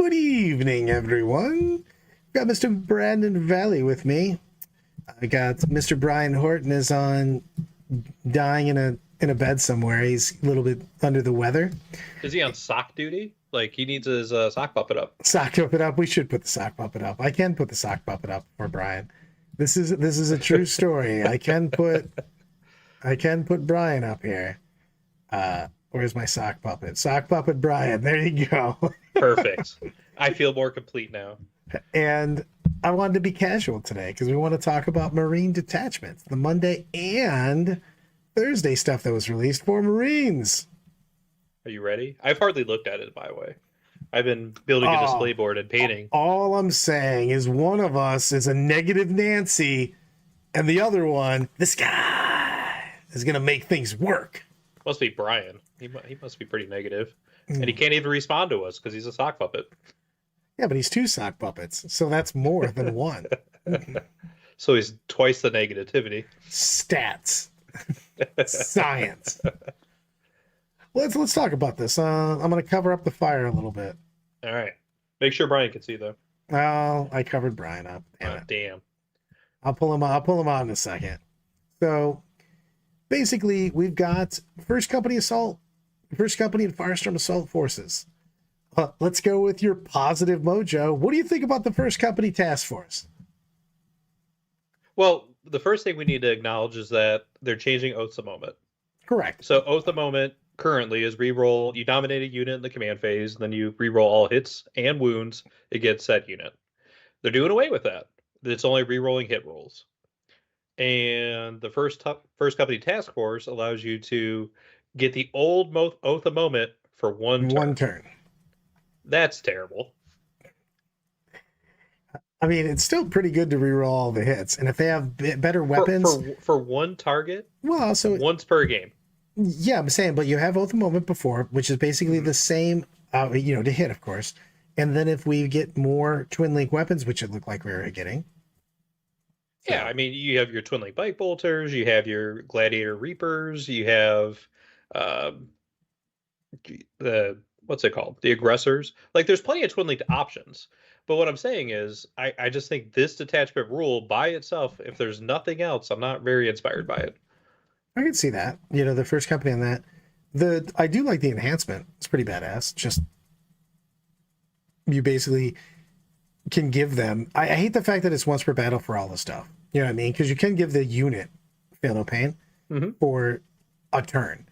Good evening, everyone. Got Mr. Brandon Valley with me. I got Mr. Brian Horton is on dying in a bed somewhere. He's a little bit under the weather. Is he on sock duty? Like he needs his sock puppet up. Sock puppet up. We should put the sock puppet up. I can put the sock puppet up for Brian. This is a true story. I can put Brian up here. Where's my sock puppet? Sock puppet Brian. There you go. Perfect. I feel more complete now. And I wanted to be casual today because we want to talk about Marine Detachments, the Monday and Thursday stuff that was released for Marines. Are you ready? I've hardly looked at it, by the way. I've been building a display board and painting. All I'm saying is one of us is a negative Nancy, and the other one, this guy, is going to make things work. Must be Brian. He must be pretty negative. And he can't even respond to us because he's a sock puppet. Yeah, but he's two sock puppets, so that's more than one. So he's twice the negativity. Stats. Science. Let's talk about this. I'm going to cover up the fire a little bit. All right. Make sure Brian can see, though. Oh, I covered Brian up. Damn. I'll pull him out in a second. So basically, we've got First Company and Firestorm Assault Forces. Let's go with your positive mojo. What do you think about the First Company Task Force? Well, the first thing we need to acknowledge is that they're changing Oaths a Moment. Correct. So Oath a Moment currently is reroll. You dominate a unit in the command phase, and then you reroll all hits and wounds against that unit. They're doing away with that. It's only rerolling hit rolls. And the first Company Task Force allows you to get the old Oath a Moment for one turn. That's terrible. I mean, it's still pretty good to reroll all the hits, and if they have better weapons for one target, well, so once per game. Yeah, I'm saying, but you have Oath a Moment before, which is basically the same, to hit, of course. And then if we get more Twin Link weapons, which it looked like we were getting. Yeah, I mean, you have your Twin Link Bike Bolters, you have your Gladiator Reapers, you have what's it called? The Aggressors. Like, there's plenty of Twin Linked options. But what I'm saying is, I just think this detachment rule by itself, if there's nothing else, I'm not very inspired by it. I can see that. The First Company on that. I do like the enhancement. It's pretty badass. Just you basically can give them. I hate the fact that it's once per battle for all the stuff. You know what I mean? Because you can give the unit Feel No Pain for a turn.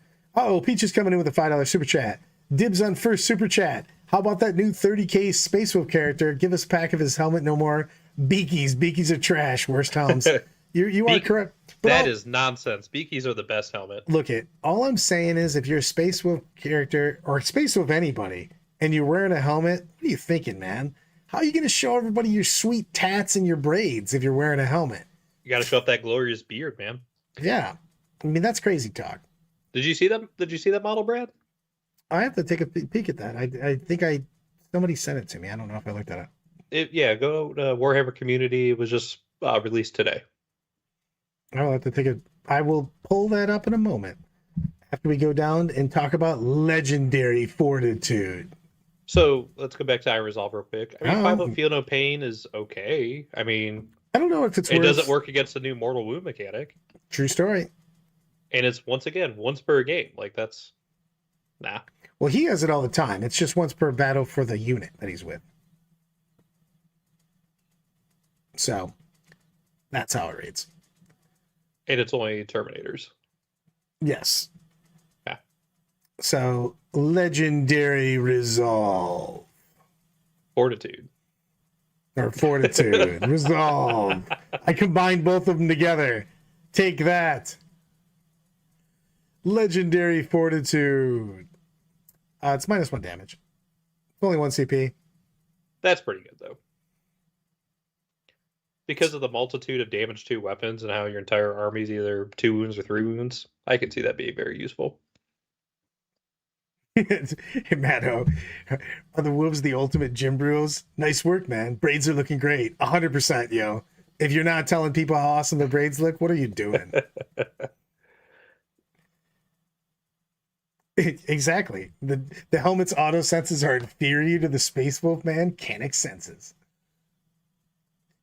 Peach is coming in with a $5 super chat. Dibs on first super chat. How about that new 30K Space Wolf character? Give us a pack of his helmet, no more beakies. Beakies are trash. Worst helms. You are correct. But that is nonsense. Beakies are the best helmet. Look, all I'm saying is if you're a Space Wolf character or Space Wolf anybody and you're wearing a helmet, what are you thinking, man? How are you going to show everybody your sweet tats and your braids if you're wearing a helmet? You got to show up that glorious beard, man. Yeah. I mean, that's crazy talk. Did you see them? Did you see that model, Brad? I have to take a peek at that. I think somebody sent it to me. I don't know if I looked at it. Go to Warhammer Community. It was just released today. I'll have to take a. I will pull that up in a moment after we go down and talk about Legendary Fortitude. So let's go back to iResolve real quick. I mean, 5 Feel No Pain is okay. I mean, I don't know if it doesn't work against the new Mortal Wound mechanic. True story. And it's once per game. Like that's nah. Well, he has it all the time. It's just once per battle for the unit that he's with. So that's how it reads. And it's only Terminators. Yes. Yeah. So, Legendary Resolve. Fortitude. Resolve. I combined both of them together. Take that. Legendary Fortitude. It's -1 damage. It's only 1 CP. That's pretty good, though. Because of the multitude of damage to weapons and how your entire army is either 2 wounds or 3 wounds, I can see that being very useful. Hey, Matto, are the wolves the ultimate gym bros? Nice work, man. Braids are looking great. 100%, yo. If you're not telling people how awesome the braids look, what are you doing? Exactly. The helmet's auto senses are inferior to the Space Wolf Mechanic senses.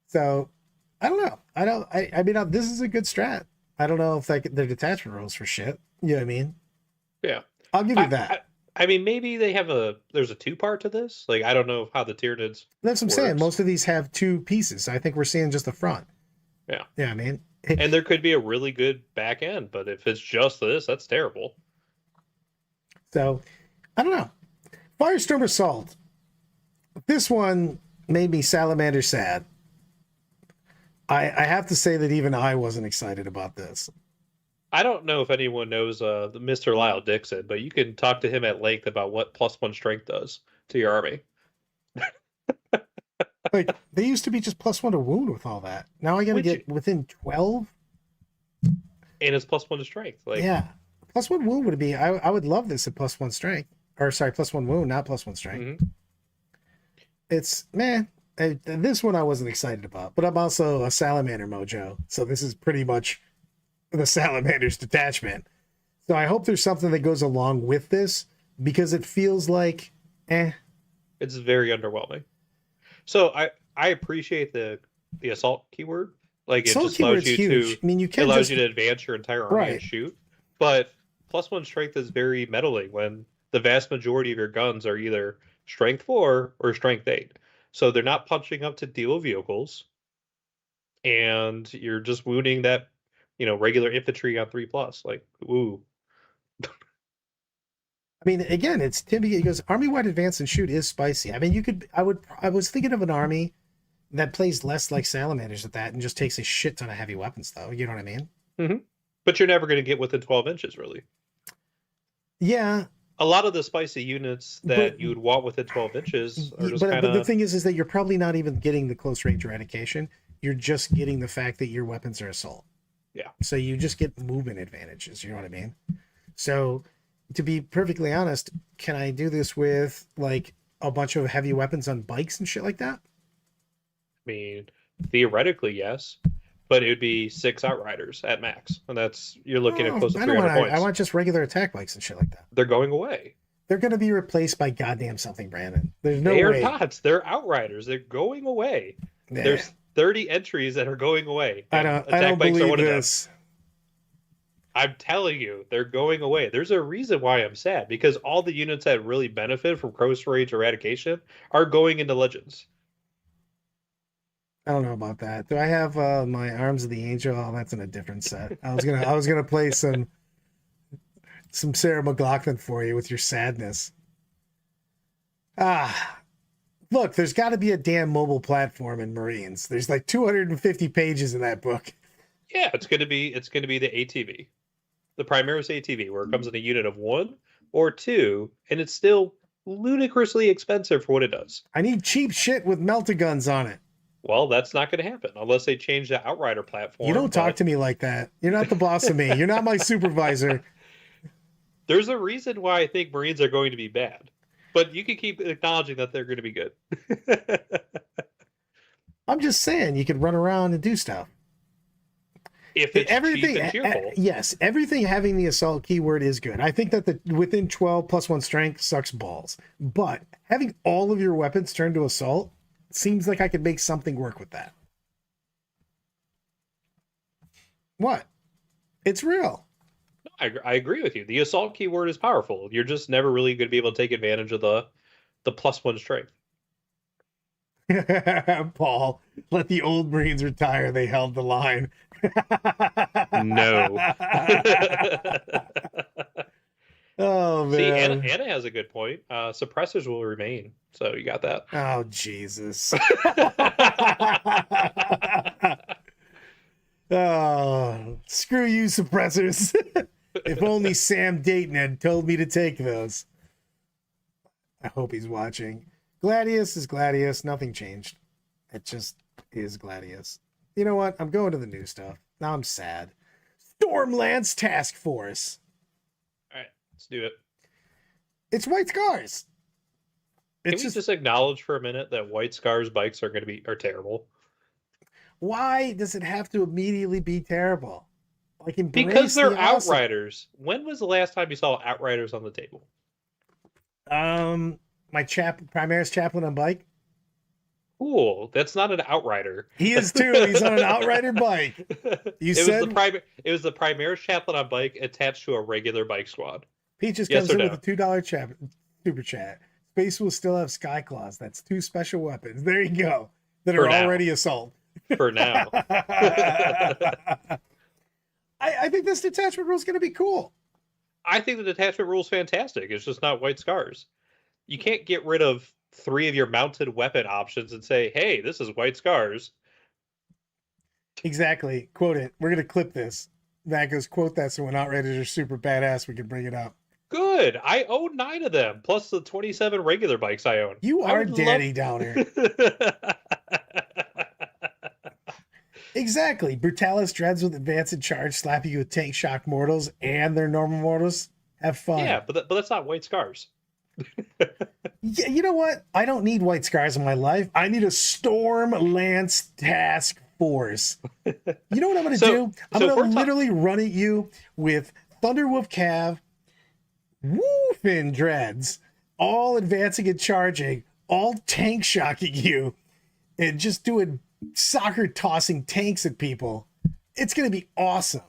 So I don't know. I mean, this is a good strat. I don't know if they're detachment rules for shit. You know what I mean? Yeah. I'll give you I, that. I I mean maybe there's a two part to this. Like I don't know how the Tyranids That's what I'm saying. works. Most of these have two pieces. I think we're seeing just the front. Yeah. Yeah, I mean, And there could be a really good back end, but if it's just this, that's terrible. so I don't know. Firestorm Assault. This one made me salamander sad. I have to say that even I wasn't excited about this. I don't know if anyone knows Mr. Lyle Dixon, but you can talk to him at length about what +1 strength does to your army. Like they used to be just +1 to wound with all that. Now I got to Which get within 12. and it's +1 to strength. Like Yeah, +1 wound would be. I would love this at +1 strength, or sorry, +1 wound, not +1 strength. mhm. It's man. This one I wasn't excited about, but I'm also a salamander mojo, so this is pretty much the salamander's detachment. So I hope there's something that goes along with this because it feels like, It's very underwhelming. So I appreciate the assault keyword. Like it assault just allows keyword's you huge. to I mean, you it can allows just you to advance your entire army and right. shoot. But +1 strength is very meddling when the vast majority of your guns are either strength 4 or strength 8. So they're not punching up to deal with vehicles, and you're just wounding that, regular infantry on 3+. Like, ooh. I mean, again, it's Timmy. He goes, army wide advance and shoot is spicy. I mean, you could. I was thinking of an army that plays less like salamanders at that and just takes a shit ton of heavy weapons, though. You know what I mean? hmm But you're never going to get within 12 inches, really. Yeah, A lot of the spicy units but that you would want within 12 inches are just kind but the of, thing is that you're probably not even getting the close range eradication. You're just getting the fact that your weapons are assault. yeah. So you just get movement advantages. You know what I mean? So to be perfectly honest, can I do this with like a bunch of heavy weapons on bikes and shit like that? I mean, theoretically, yes, but it would be 6 outriders at max, and you're looking at Oh, close to I don't 300 want. I points. want just regular attack bikes and shit like that. They're going away. They're going to be replaced by goddamn something, Brandon. There's no They are way. not. They're outriders. They're going away. Nah, There's 30 entries that are going away, I and don't. I attack don't bikes are believe one of them. this. I'm telling you, they're going away. There's a reason why I'm sad because all the units that really benefit from close range eradication are going into legends. I don't know about that. Do I have my Arms of the Angel? Oh, that's in a different set. I was gonna play some Sarah McLaughlin for you with your sadness. Ah, look, there's got to be a damn mobile platform in Marines. There's like 250 pages in that book. Yeah, it's gonna be the ATV, the Primaris ATV, where it comes in a unit of 1 or 2, and it's still ludicrously expensive for what it does. I need cheap shit with melta guns on it. Well, that's not going to happen unless they change the Outrider You platform. don't talk But to me like that. You're not the boss of me. You're not my supervisor. there's a reason why I think Marines are going to be bad. But you can keep acknowledging that they're going to be good. I'm just saying you could run around and do stuff. If it's Everything, cheap and cheerful. yes, everything having the assault keyword is good. I think that the within 12 +1 strength sucks balls, but having all of your weapons turned to assault seems like I could make something work with that. What? It's real. I agree with you. The assault keyword is powerful. You're just never really going to be able to take advantage of the +1 strength. Paul, let the old Marines retire. They held the line. No. Oh See, Anna, man. Anna has a good point. Suppressors will remain. So you got that. Oh Jesus. Oh, screw you, suppressors. If only Sam Dayton had told me to take those. I hope he's watching. Gladius is Gladius. Nothing changed. It just is Gladius. You know what? I'm going to the new stuff. Now I'm sad. Stormlance Task Force. All right, let's do it. It's White Scars. Can It's we just acknowledge for a minute that White Scars bikes are terrible? why does it have to immediately be terrible? Like Because embrace the they're awesome. Outriders. When was the last time you saw Outriders on the table? Um, my Primaris chaplain on bike. Cool. That's not an Outrider. He is too. He's on an Outrider bike. You It was the said Primaris chaplain on bike attached to a regular bike squad. Peaches Yes comes or in with no? a $2 super chat. Space will still have Sky Claws. That's two special weapons. There you go. That For are now. already assault. For now. I think this detachment rule is going to be cool. I think the detachment rule is fantastic. It's just not white scars. You can't get rid of 3 of your mounted weapon options and say, hey, this is white scars. Exactly. Quote it. We're going to clip this. That goes, quote that, so when Outriders are super badass, we can bring it up. Good. I own 9 of them, plus the 27 regular bikes I own. You I are would Daddy Downer. Exactly. Brutalis dreads with advance and charge, slap you with tank shock mortals and their normal mortals. Have fun. Yeah, but that's not white scars. Yeah, you know what? I don't need white scars in my life. I need a Storm Lance task force. You know what I'm going to do? I'm going to literally run at you with Thunderwolf Cav, Woofin Dreads, all advancing and charging, all tank shocking you, and just doing soccer tossing tanks at people. It's going to be awesome.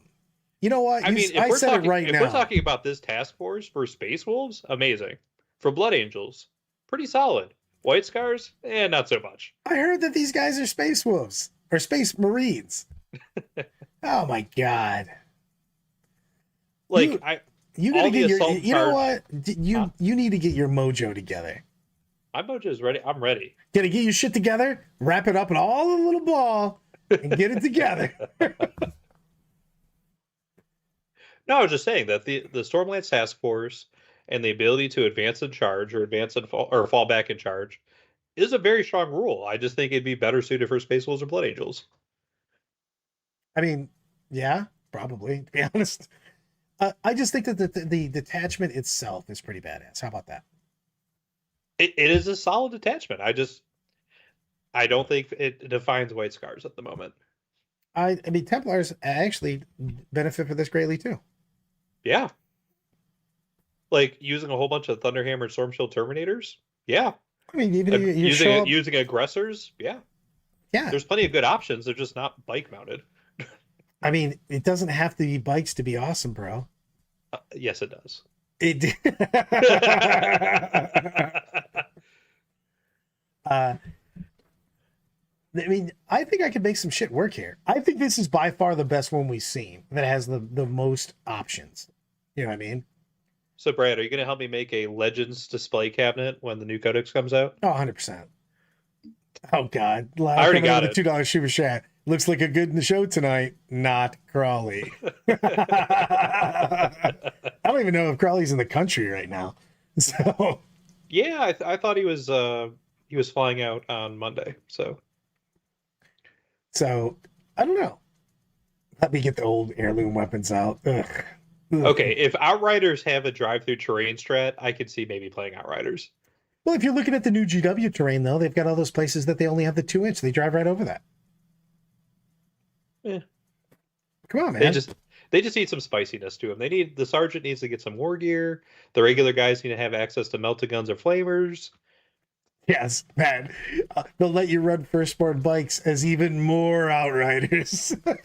You know what? I said it right now. If we're talking about this task force for Space Wolves, amazing. For Blood Angels, pretty solid. White Scars, not so much. I heard that these guys are Space Wolves or Space Marines. Oh my god! Like you gotta get your. You know what? You need to get your mojo together. My mojo is ready. I'm ready. Gotta get your shit together, wrap it up in all a little ball, and get it together. No, I was just saying that the Stormlance Task Force and the ability to advance and charge or advance and fall back and charge is a very strong rule. I just think it'd be better suited for Space Wolves or Blood Angels. I mean, yeah, probably, to be honest. I just think that the detachment itself is pretty badass. How about that? It is a solid detachment. I don't think it defines white scars at the moment. I mean, Templars actually benefit from this greatly too. Yeah. Like using a whole bunch of Thunderhammer Stormshield Terminators. Yeah. I mean, even using aggressors. Yeah. Yeah. There's plenty of good options. They're just not bike mounted. I mean, it doesn't have to be bikes to be awesome, bro. Yes, it does. It. I mean, I think I could make some shit work here. I think this is by far the best one we've seen that has the most options. You know what I mean? So, Brad, are you going to help me make a Legends display cabinet when the new codex comes out? Oh, 100%. Oh, God. I already got it. $2 super chat. Looks like a good in the show tonight. Not Crawley. I don't even know if Crawley's in the country right now. So. Yeah, I thought he was flying out on Monday. So I don't know. Let me get the old heirloom weapons out. Ugh. Okay, if Outriders have a drive-through terrain strat, I could see maybe playing Outriders. Well, if you're looking at the new GW terrain, though, they've got all those places that they only have the 2-inch. They drive right over that. Yeah. Come on, man. They just need some spiciness to them. The sergeant needs to get some war gear. The regular guys need to have access to melted guns or flamers. Yes, man. They'll let you run firstborn bikes as even more Outriders. But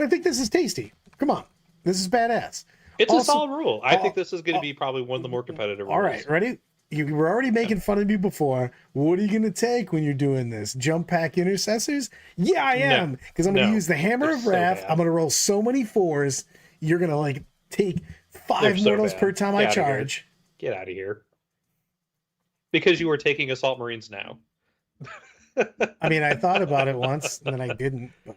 I think this is tasty. Come on. This is badass. It's also, a solid rule. I think this is going to be probably one of the more competitive rules. All right, ready? You were already making fun of me before. What are you going to take when you're doing this? Jump pack intercessors? Yeah, I am. Because I'm going to use the Hammer of Wrath. I'm going to roll so many 4s. You're going to take 5 mortals per time I charge. Get out of here. Because you were taking Assault Marines now. I mean, I thought about it once, and then I didn't. But...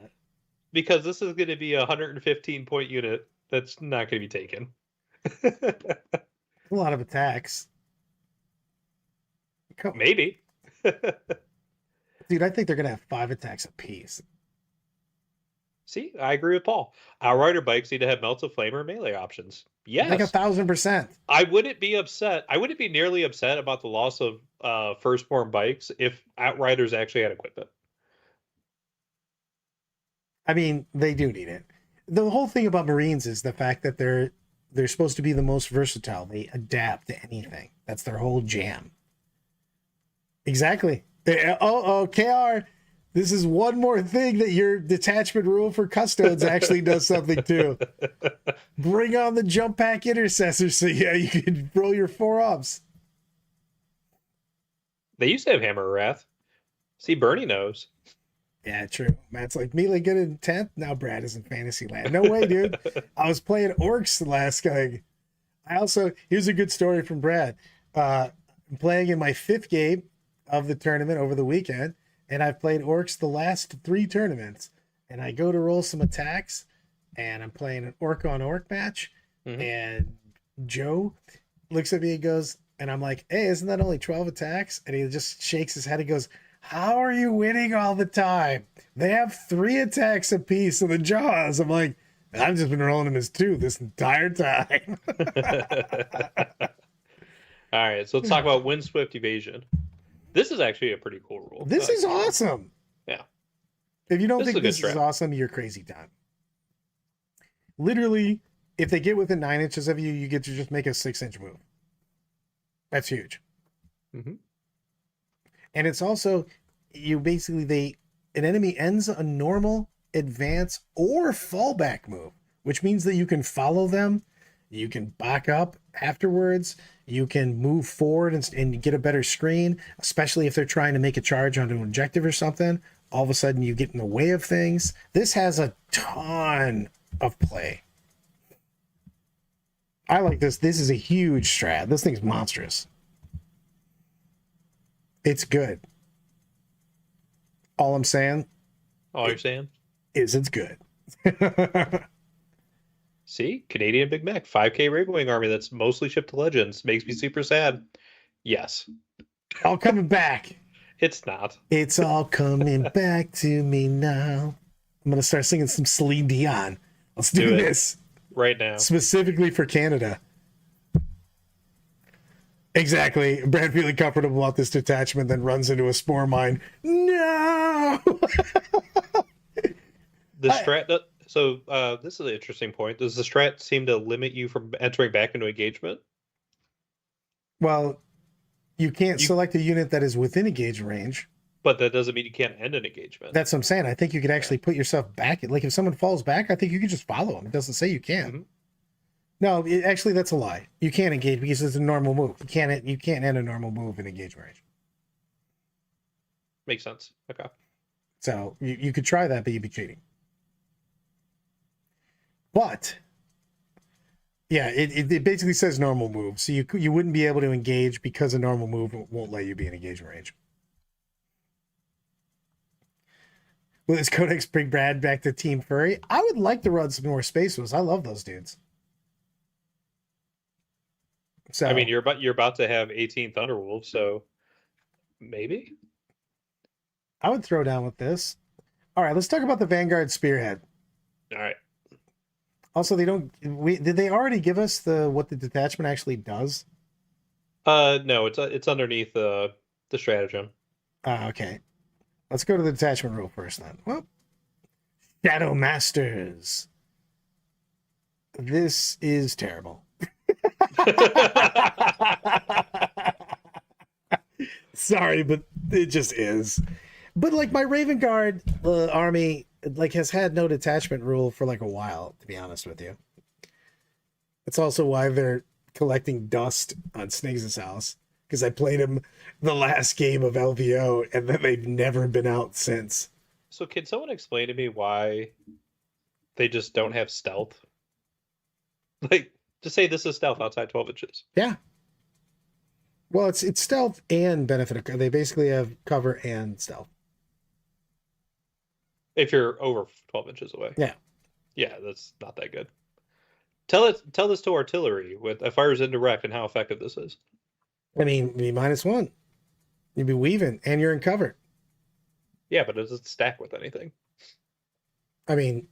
Because this is going to be a 115-point unit that's not going to be taken. A lot of attacks. Maybe. Dude, I think they're going to have 5 attacks apiece. See, I agree with Paul. Outrider bikes need to have Melts of Flame or melee options. Yes. Like 1,000%. I wouldn't be upset. I wouldn't be nearly upset about the loss of firstborn bikes if Outriders actually had equipment. I mean, they do need it. The whole thing about Marines is the fact that they're supposed to be the most versatile. They adapt to anything. That's their whole jam. Exactly. KR. This is one more thing that your detachment rule for custodes actually does something too. Bring on the jump pack intercessor so yeah, you can roll your 4-ups. They used to have Hammer of Wrath. See, Bernie knows. Yeah, true. Matt's like, melee good in 10th? Now Brad is in fantasy land. No way, dude. I was playing orcs the last guy. Here's a good story from Brad. I'm playing in my 5th game of the tournament over the weekend, and I've played orcs the last 3 tournaments. And I go to roll some attacks, and I'm playing an orc on orc match. Mhm. And Joe looks at me and goes, and I'm like, hey, isn't that only 12 attacks? And he just shakes his head and goes, how are you winning all the time? They have 3 attacks apiece in the jaws. I'm like, I've just been rolling them as 2 this entire time. All right, so let's talk about Wind Swift Evasion. This is actually a pretty cool rule. This is awesome. Yeah. If you don't This is think a good this is strat. awesome, you're crazy town. Literally, if they get within 9 inches of you, you get to just make a 6-inch move. That's huge. Mm-hmm. And it's also, an enemy ends a normal, advance, or fallback move, which means that you can follow them, you can back up afterwards, you can move forward and get a better screen, especially if they're trying to make a charge onto an objective or something. All of a sudden, you get in the way of things. This has a ton of play. I like this. This is a huge strat. This thing's monstrous. It's good. All I'm saying All you're saying? is it's good. See, Canadian Big Mac, 5K Raven Wing army that's mostly shipped to Legends. Makes me super sad. Yes. All coming back. It's not. It's all coming back to me now. I'm going to start singing some Celine Dion. Let's do Do it. this. Right now. Specifically for Canada. Exactly. Brad feeling comfortable about this detachment, then runs into a spore mine. No! The strat. So this is an interesting point. Does the strat seem to limit you from entering back into engagement? Well, you can't select a unit that is within engage range. But that doesn't mean you can't end an engagement. That's what I'm saying. I think you could actually put yourself back. Like if someone falls back, I think you could just follow them. It doesn't say you can't. Mm-hmm. No, actually, that's a lie. You can't engage because it's a normal move. You can't end a normal move in engage range. Makes sense. Okay. So you could try that, but you'd be cheating. But yeah, it basically says normal move, so you wouldn't be able to engage because a normal move won't let you be in engagement range. Will this Codex bring Brad back to Team Furry? I would like to run some more Space Wolves. I love those dudes. So I mean, you're about to have 18 Thunderwolves, so maybe. I would throw down with this. All right, let's talk about the Vanguard Spearhead. All right. Also, did they already give us what the detachment actually does? No, it's underneath the stratagem. Okay. Let's go to the detachment rule first then. Well, Shadow Masters. This is terrible. Sorry, but it just is. But like my Raven Guard army has had no detachment rule for like a while, to be honest with you. That's also why they're collecting dust on Sniggs' house, because I played him the last game of LVO and then they've never been out since. So can someone explain to me why they just don't have stealth? Like, just say this is stealth outside 12 inches. Yeah. Well, it's stealth and benefit. They basically have cover and stealth. If you're over 12 inches away. Yeah. Yeah, that's not that good. Tell this to artillery with fires indirect and how effective this is. I mean, be -1. You'd be weaving and you're in cover. Yeah, but does it stack with anything? I mean,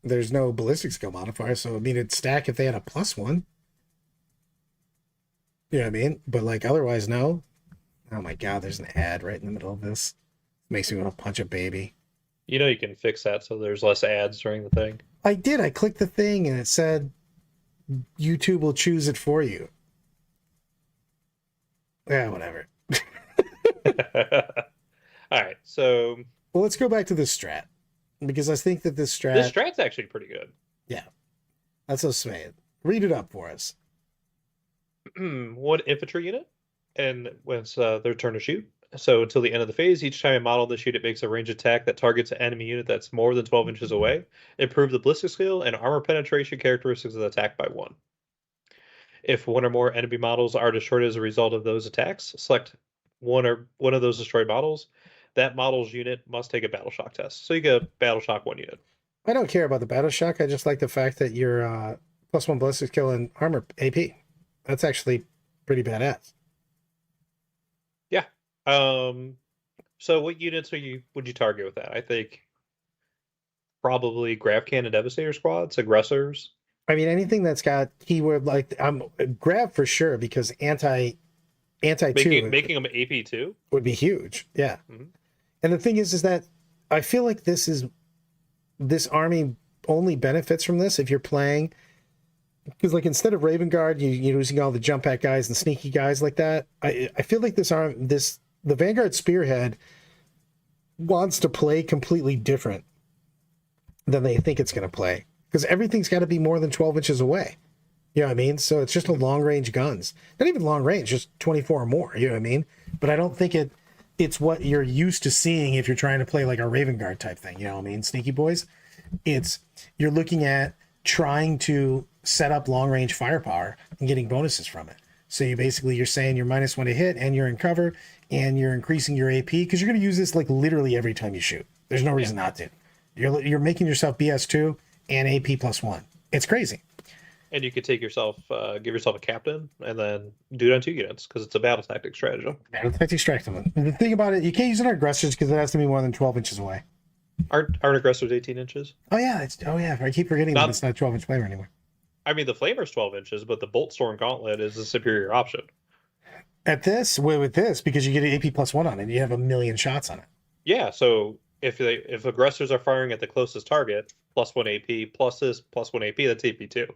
there's no ballistic skill modifier, so I mean it'd stack if they had a +1. You know what I mean? But like otherwise, no. Oh my god, there's an ad right in the middle of this. Makes me want to punch a baby. You know you can fix that so there's less ads during the thing. I did. I clicked the thing and it said YouTube will choose it for you. Yeah, whatever. All right, so Well, let's go back to this strat because I think that this this strat, strat's actually pretty good. yeah, that's what I'm saying. Read it up for us. One infantry unit, and when it's their turn to shoot. So until the end of the phase, each time a model this unit makes a range attack that targets an enemy unit that's more than 12 inches away, improve the ballistic skill and armor penetration characteristics of the attack by 1. If one or more enemy models are destroyed as a result of those attacks, select one of those destroyed models. That model's unit must take a battle shock test. So you get a battle shock 1 unit. I don't care about the battle shock. I just like the fact that you're +1 ballistic skill and armor AP. That's actually pretty badass. Yeah. So what units would you target with that? I think probably Grav Cannon Devastator squads, aggressors. I mean, anything that's got keyword like I'm grab for sure because anti two Making them AP too. would be huge. Yeah. Mhm. And the thing is that I feel like this army only benefits from this if you're playing because like instead of Raven Guard, you're using all the jump pack guys and sneaky guys like that. I feel like the Vanguard Spearhead wants to play completely different than they think it's going to play because everything's got to be more than 12 inches away. You know what I mean? So it's just a long range guns, not even long range, just 24 or more. You know what I mean? But I don't think it's what you're used to seeing if you're trying to play like a Raven Guard type thing. You know what I mean? Sneaky boys. You're looking at trying to set up long range firepower and getting bonuses from it. So you're saying you're -1 to hit and you're in cover and you're increasing your AP because you're going to use this like literally every time you shoot. There's no reason not to. You're making yourself BS2 and AP +1. It's crazy. And you could take yourself, give yourself a captain, and then do it on 2 units because it's a battle tactic strategy. Battle tactic strategy. The thing about it, you can't use it on aggressors because it has to be more than 12 inches away. Aren't aggressors 18 inches? Oh yeah, I keep forgetting that it's not a 12-inch flamer anymore. I mean, the flamer's 12 inches, but the bolt storm gauntlet is the superior option. With this, because you get an AP +1 on it, you have a million shots on it. Yeah, so if aggressors are firing at the closest target, +1 AP, plus this, +1 AP, that's AP2.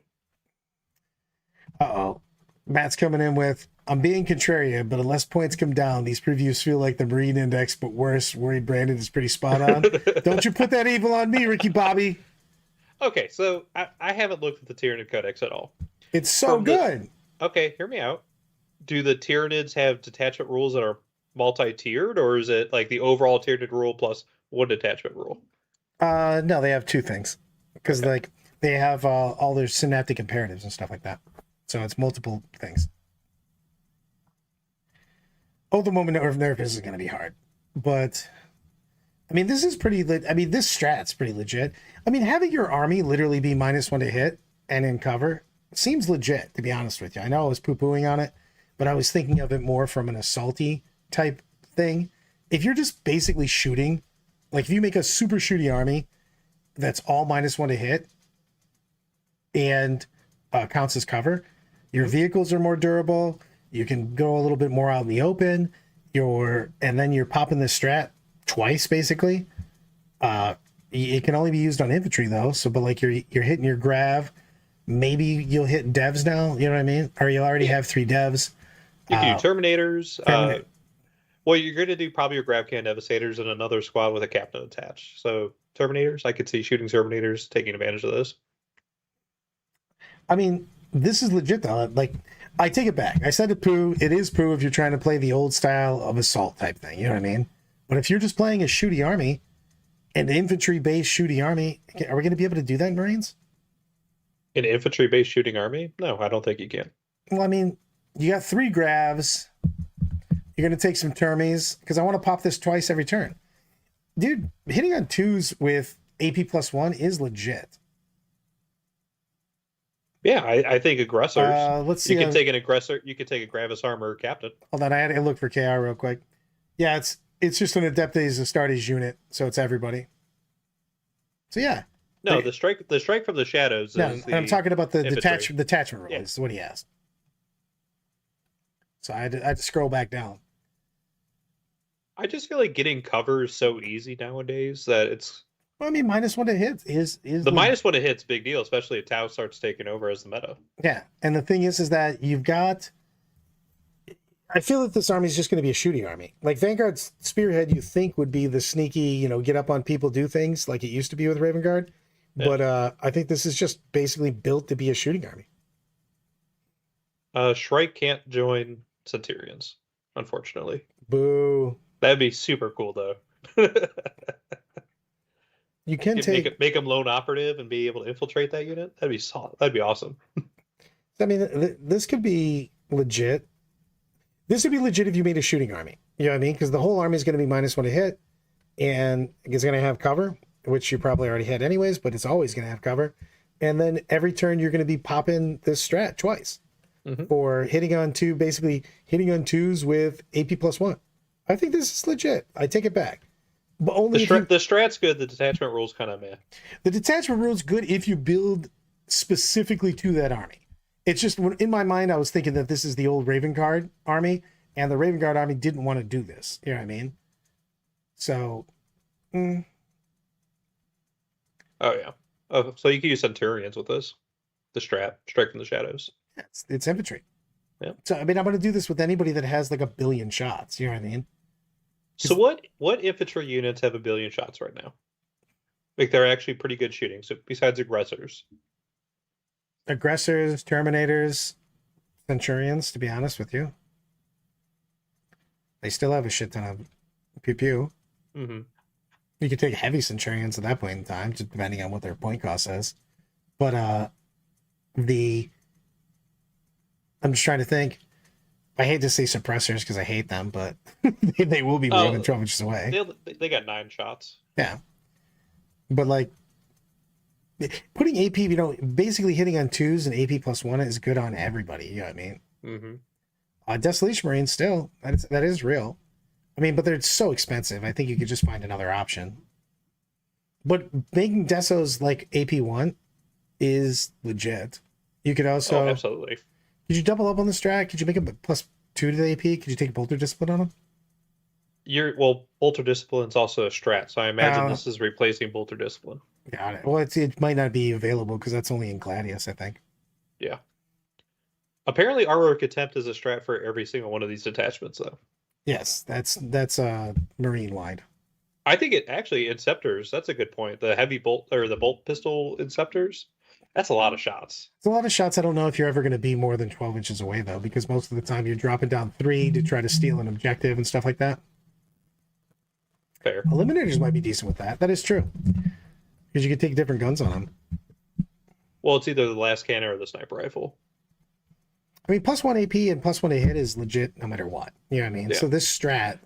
Uh-oh. Matt's coming in with, I'm being contrarian, but unless points come down, these previews feel like the Marine Index, but worse. Worried Brandon is pretty spot on. Don't you put that evil on me, Ricky Bobby. Okay, so I haven't looked at the Tyranid Codex at all. It's so good. Okay, hear me out. Do the Tyranids have detachment rules that are multi-tiered, or is it like the overall Tyranid rule plus 1 detachment rule? No, they have 2 things. Because like they have all their synaptic imperatives and stuff like that. So it's multiple things. Oh, the moment of nervous is going to be hard. But, I mean, this is pretty this strat's pretty legit. I mean, having your army literally be -1 to hit and in cover seems legit, to be honest with you. I know I was poo-pooing on it, but I was thinking of it more from an assaulty type thing. If you're just basically shooting, like if you make a super shooty army that's all -1 to hit and counts as cover, your vehicles are more durable. You can go a little bit more out in the open. And then you're popping this strat twice basically. It can only be used on infantry though. So, but like you're hitting your grav. Maybe you'll hit devs now. You know what I mean? Or you already have 3 devs. You can do Terminators. Well, you're going to do probably your Grav Cannon Devastators and another squad with a captain attached. So Terminators, I could see shooting Terminators taking advantage of this. I mean, this is legit though. Like, I take it back. I said it poo. It is poo if you're trying to play the old style of assault type thing. You know what I mean? But if you're just playing a shooty army, an infantry-based shooty army, are we going to be able to do that in Marines? An infantry-based shooting army? No, I don't think you can. Well, I mean, you got 3 gravs. You're going to take some termies because I want to pop this twice every turn. Dude, hitting on 2s with AP +1 is legit. Yeah, I think aggressors. Let's see. You can take an aggressor. You can take a Gravis Armor captain. Hold on, I had to look for KR real quick. Yeah, it's just an Adeptes Astartes unit, so it's everybody. So yeah. No, the strike from the shadows. No, I'm talking about the detachment rule. Yeah. Is what he asked. So I had to scroll back down. I just feel like getting cover is so easy nowadays that it's Well, I mean, -1 to hit is the -1 to hit's big deal, especially if Tau starts taking over as the meta. yeah. And the thing is that you've got. I feel that this army is just going to be a shooting army. Like Vanguard's Spearhead, you think would be the sneaky, get up on people, do things like it used to be with Raven Guard. Yeah. But I think this is just basically built to be a shooting army. Shrike can't join Centurions, unfortunately. Boo. That'd be super cool though. You can take. Make him lone operative and be able to infiltrate that unit. That'd be solid. That'd be awesome. I mean, this could be legit. This would be legit if you made a shooting army. You know what I mean? Because the whole army is going to be -1 to hit, and it's going to have cover, which you probably already had anyways, but it's always going to have cover. And then every turn you're going to be popping this strat twice for hitting on two, basically hitting on twos with AP +1. I think this is legit. I take it back. But only the strat's good. The detachment rule's kind of meh. The detachment rule's good if you build specifically to that army. It's just in my mind, I was thinking that this is the old Raven Guard army, and the Raven Guard army didn't want to do this. You know what I mean? So, Oh yeah. Oh, so you can use Centurions with this. The strat, strike from the shadows. it's infantry. Yeah. So I mean, I'm going to do this with anybody that has like 1 billion shots. You know what I mean? So what infantry units have 1 billion shots right now? Like they're actually pretty good shooting. So besides aggressors, Terminators, Centurions. To be honest with you, they still have a shit ton of pew pew. mm-hmm. You could take heavy Centurions at that point in time, just depending on what their point cost is. But I'm just trying to think. I hate to say suppressors because I hate them, but they will be more than 12 inches away. They got 9 shots. Yeah. But like putting AP, basically hitting on twos and AP +1 is good on everybody. You know what I mean? Mm-hmm. Desolation Marines still, that is real. I mean, but they're so expensive. I think you could just find another option. But making Desos like AP1 is legit. You could also. Oh, absolutely. Could you double up on the strat? Could you make a +2 to the AP? Could you take Bolter Discipline on them? Bolter Discipline's also a strat, so I imagine this is replacing Bolter Discipline. Got it. Well, it might not be available because that's only in Gladius, I think. Yeah. Apparently, Artwork Attempt is a strat for every single one of these detachments, though. Yes, that's Marine wide. I think it actually Inceptors. That's a good point. The heavy bolt or the bolt pistol Inceptors. That's a lot of shots. It's a lot of shots. I don't know if you're ever going to be more than 12 inches away though, because most of the time you're dropping down 3 to try to steal an objective and stuff like that. Fair. Eliminators might be decent with that. That is true, because you can take different guns on them. Well, it's either the last cannon or the sniper rifle. I mean, +1 AP and +1 to hit is legit no matter what. You know what I mean? Yeah. So this strat,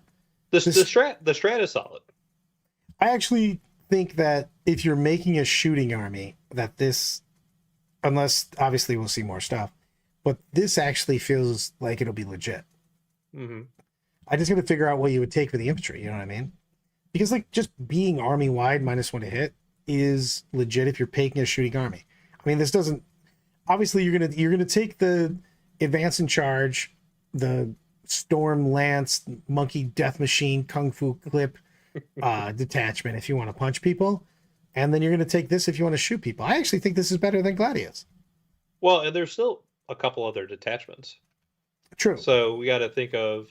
the strat is solid. I actually think that if you're making a shooting army, that this, unless obviously we'll see more stuff, but this actually feels like it'll be legit. Mm-hmm. I just got to figure out what you would take for the infantry. You know what I mean? Because like just being army wide -1 to hit is legit if you're taking a shooting army. I mean, this doesn't. Obviously, you're gonna take the advance and charge, the storm lance, monkey death machine, kung fu clip detachment if you want to punch people, and then you're going to take this if you want to shoot people. I actually think this is better than Gladius. Well, and there's still a couple other detachments. True. So we got to think of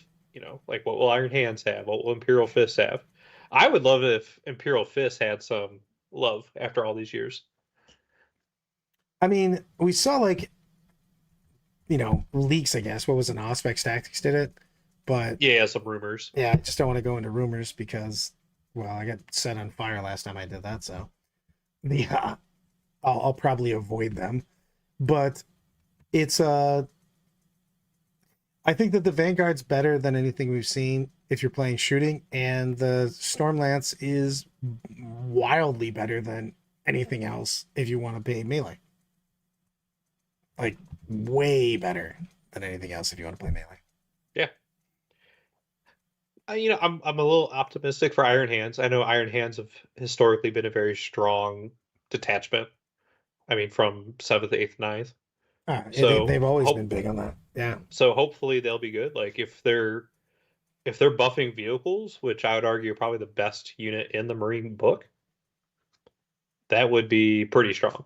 like what will Iron Hands have, what will Imperial Fists have. I would love it if Imperial Fists had some love after all these years. I mean, we saw like leaks, I guess. What was it? Auspex Tactics did it, but yeah, some rumors. Yeah, I just don't want to go into rumors because, well, I got set on fire last time I did that, so I'll probably avoid them. But it's I think that the Vanguard's better than anything we've seen if you're playing shooting, and the Stormlance is wildly better than anything else if you want to play melee. Like way better than anything else if you want to play melee. Yeah. I'm a little optimistic for Iron Hands. I know Iron Hands have historically been a very strong detachment. I mean, from 7th, 8th, 9th. So they've always been big on that. Yeah. So hopefully they'll be good. Like if they're if they're buffing vehicles, which I would argue are probably the best unit in the Marine book, that would be pretty strong.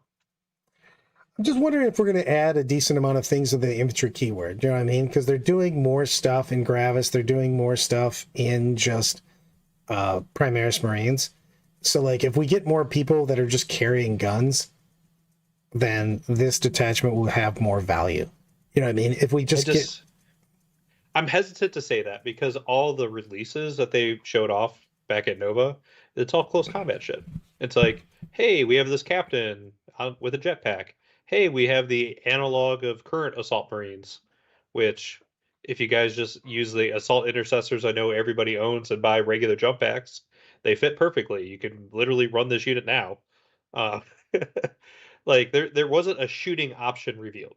I'm just wondering if we're going to add a decent amount of things to the infantry keyword. Do you know what I mean? Because they're doing more stuff in Gravis. They're doing more stuff in just Primaris Marines. So, like, if we get more people that are just carrying guns, then this detachment will have more value. You know what I mean? If we just I'm hesitant to say that because all the releases that they showed off back at Nova, it's all close combat shit. It's like, hey, we have this captain with a jetpack. Hey, we have the analog of current assault marines, which if you guys just use the assault intercessors I know everybody owns and buy regular jump packs, they fit perfectly. You can literally run this unit now. Uh, like there wasn't a shooting option revealed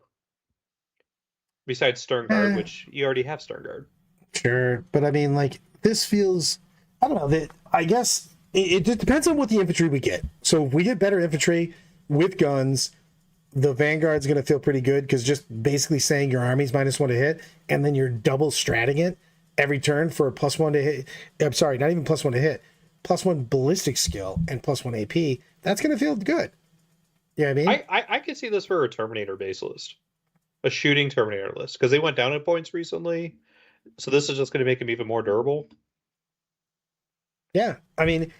besides Sternguard, eh, which you already have Sternguard. sure, but I mean, like, this feels, I don't know, that I guess it just depends on what the infantry we get. So if we get better infantry with guns, the Vanguard's going to feel pretty good because just basically saying your army's -1 to hit, and then you're double stratting it every turn for a +1 to hit. I'm sorry, not even +1 to hit, +1 ballistic skill and +1 AP. That's going to feel good. You know what I mean? I could see this for a Terminator base list, a shooting Terminator list, because they went down in points recently. So this is just going to make them even more durable. Yeah. I mean,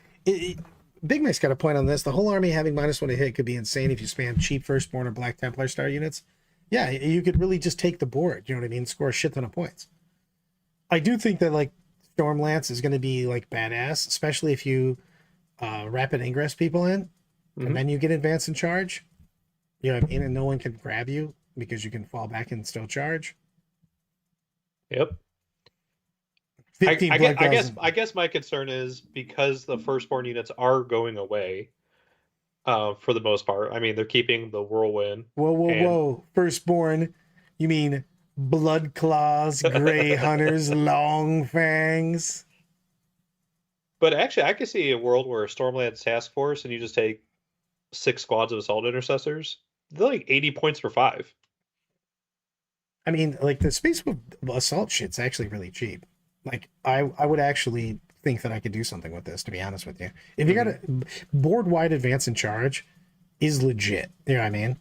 Big Mic's got a point on this. The whole army having -1 to hit could be insane if you spam cheap Firstborn or Black Templar star units. Yeah, you could really just take the board. You know what I mean? Score a shit ton of points. I do think that, like, Stormlance is going to be, like, badass, especially if you rapid ingress people in, and then you get advance and charge. You know what I mean? And no one can grab you because you can fall back and still charge. Yep. 15 blood claws. I guess my concern is because the firstborn units are going away, for the most part. I mean, they're keeping the whirlwind Whoa, whoa, and whoa. Firstborn. You mean blood claws, gray hunters, long fangs? but actually I could see a world where a Stormlands task force and you just take 6 squads of assault intercessors. They're like 80 points for 5. I mean, like, the space with assault shit's actually really cheap. Like, I would actually think that I could do something with this, to be honest with you. If you got a board wide advance and charge is legit. You know what I mean?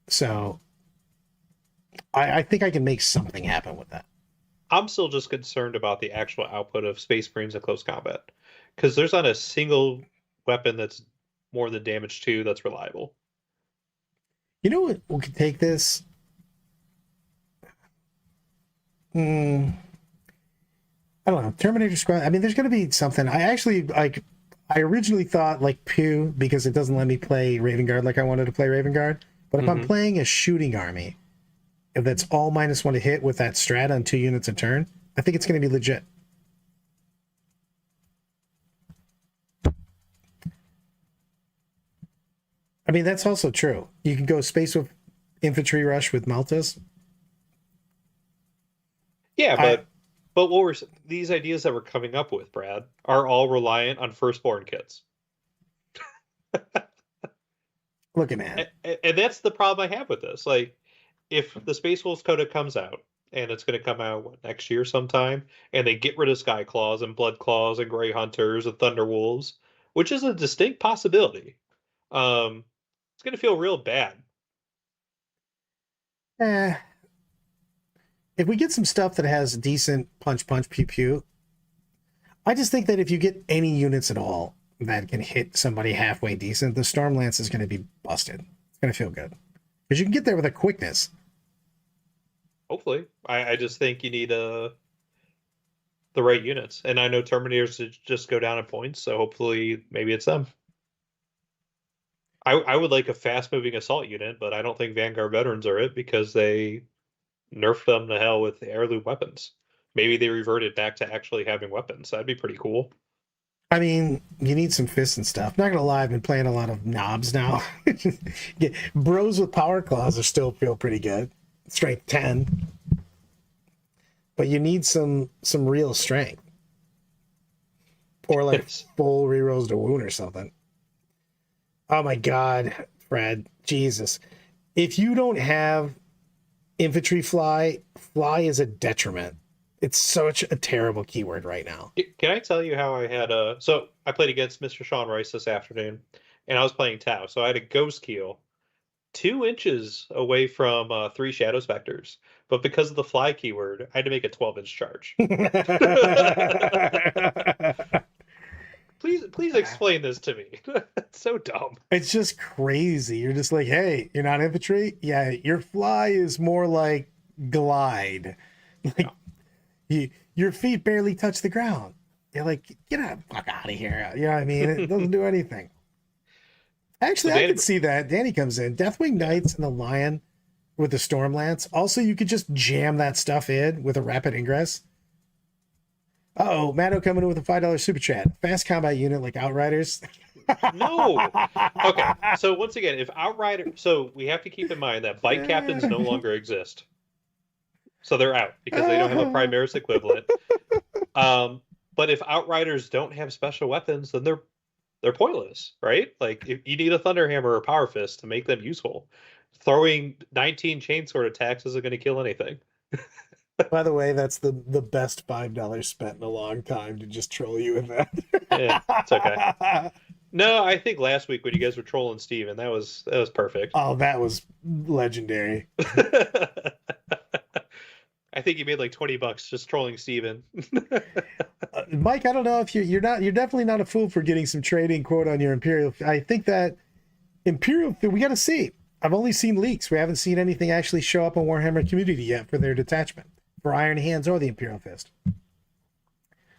So I think I can make something happen with that. I'm still just concerned about the actual output of Space Marines in close combat because there's not a single weapon that's more than damage 2 that's reliable. You know what? We could take this. I don't know. Terminator Squad. I mean, there's going to be something. I actually like. I originally thought like Pew because it doesn't let me play Raven Guard like I wanted to play Raven Guard. But if I'm playing a shooting army, if that's all -1 to hit with that strat on 2 units a turn, I think it's going to be legit. I mean, that's also true. You can go space with infantry rush with Maltas. Yeah, but what were these ideas that we're coming up with, Brad, are all reliant on firstborn kits. Look at that. And that's the problem I have with this. Like, if the Space Wolves Coda comes out, and it's going to come out next year sometime, and they get rid of Sky Claws and Blood Claws and Grey Hunters and Thunder Wolves, which is a distinct possibility, it's going to feel real bad. Eh, if we get some stuff that has decent punch pew pew, I just think that if you get any units at all that can hit somebody halfway decent, the Stormlance is going to be busted. It's going to feel good because you can get there with a quickness. Hopefully, I just think you need the right units, and I know Terminators just go down in points, so hopefully maybe it's them. I would like a fast moving assault unit, but I don't think Vanguard veterans are it because they nerfed them to hell with heirloom weapons. Maybe they reverted back to actually having weapons. That'd be pretty cool. I mean, you need some fists and stuff. Not gonna lie, I've been playing a lot of knobs now. Bros with power claws are still feel pretty good. Strength 10. But you need some real strength. Or like full rerolls to wound or something. Oh my god, Fred. Jesus. If you don't have infantry fly is a detriment. It's such a terrible keyword right now. Can I tell you how I had so I played against Mr. Sean Rice this afternoon, and I was playing Tau, so I had a ghost keel 2 inches away from three Shadow Specters, but because of the fly keyword, I had to make a 12-inch charge. Please explain this to me. It's so dumb. It's just crazy. You're just like, hey, you're not infantry? Yeah, your fly is more like glide. Like Yeah. your feet barely touch the ground. You're like, get the fuck out of here. You know what I mean? It doesn't do anything. So Actually, I Danny, could see that. Danny comes in. Deathwing yeah. Knights and the Lion with the Storm Lance. Also, you could just jam that stuff in with a rapid ingress. Oh, Matto coming in with a $5 super chat. Fast combat unit like Outriders. No. Okay. So once again, if Outrider, so we have to keep in mind that bike captains no longer exist. So they're out because they don't have a Primaris equivalent. But if Outriders don't have special weapons, then they're pointless, right? Like if you need a Thunderhammer or Power Fist to make them useful. Throwing 19 chainsword attacks isn't going to kill anything. By the way, that's the best $5 spent in a long time to just troll you with Yeah, it's okay. that. No, I think last week when you guys were trolling Steven, that was perfect. Oh, that was legendary. I think you made like $20 just trolling Steven. Mike, I don't know if you're definitely not a fool for getting some trading quote on your Imperial. I think that Imperial, we got to see. I've only seen leaks. We haven't seen anything actually show up on Warhammer Community yet for their detachment for Iron Hands or the Imperial Fist.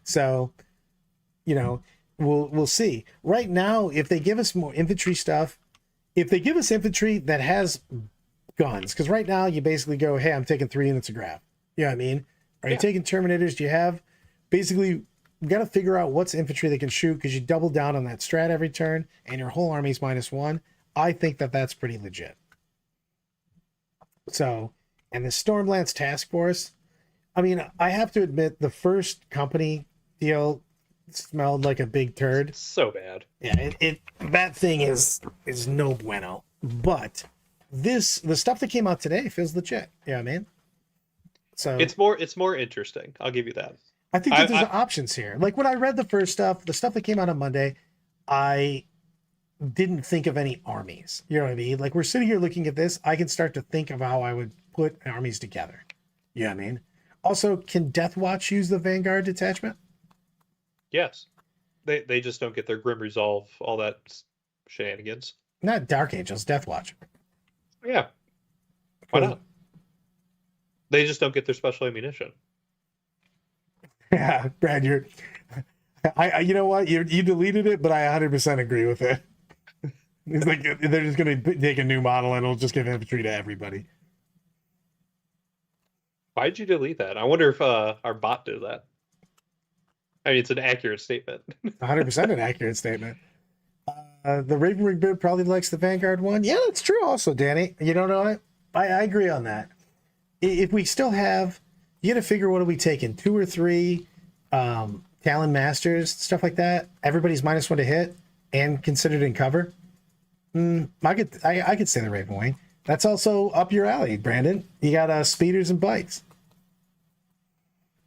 So, we'll see. Right now, if they give us more infantry stuff, if they give us infantry that has guns, because right now you basically go, hey, I'm taking 3 units of grav. You know what I mean? Are you taking Terminators? Do you have basically we got to figure out what's infantry they can shoot because you double down on that strat every turn and your whole army's -1. I think that that's pretty legit. So, and the Stormlance Task Force, I mean, I have to admit the first company deal smelled like a big turd. So bad. Yeah, it that thing is no bueno. But the stuff that came out today feels legit. Yeah, man. So It's more interesting. I'll give you that. I think that there's options here. Like when I read the first stuff, the stuff that came out on Monday, I didn't think of any armies. You know what I mean? Like we're sitting here looking at this, I can start to think of how I would put armies together. You know what I mean? Also, can Death Watch use the Vanguard detachment? Yes. They just don't get their Grim Resolve, all that shenanigans. Not Dark Angels, Death Watch. Yeah. Why not? They just don't get their special ammunition. Yeah, Brad, you know what? You deleted it, but I 100% agree with it. It's like they're just going to take a new model and it'll just give infantry to everybody. Why'd you delete that? I wonder if our bot did that. I mean, it's an accurate statement. 100% an accurate statement. The Raven Ring bid probably likes the Vanguard one. Yeah, that's true also, Danny. You don't know it? I agree on that. If we still have, you got to figure what are we taking? 2 or 3 Talon Masters, stuff like that. Everybody's -1 to hit and considered in cover. I could say the Raven Wing. That's also up your alley, Brandon. You got speeders and bikes.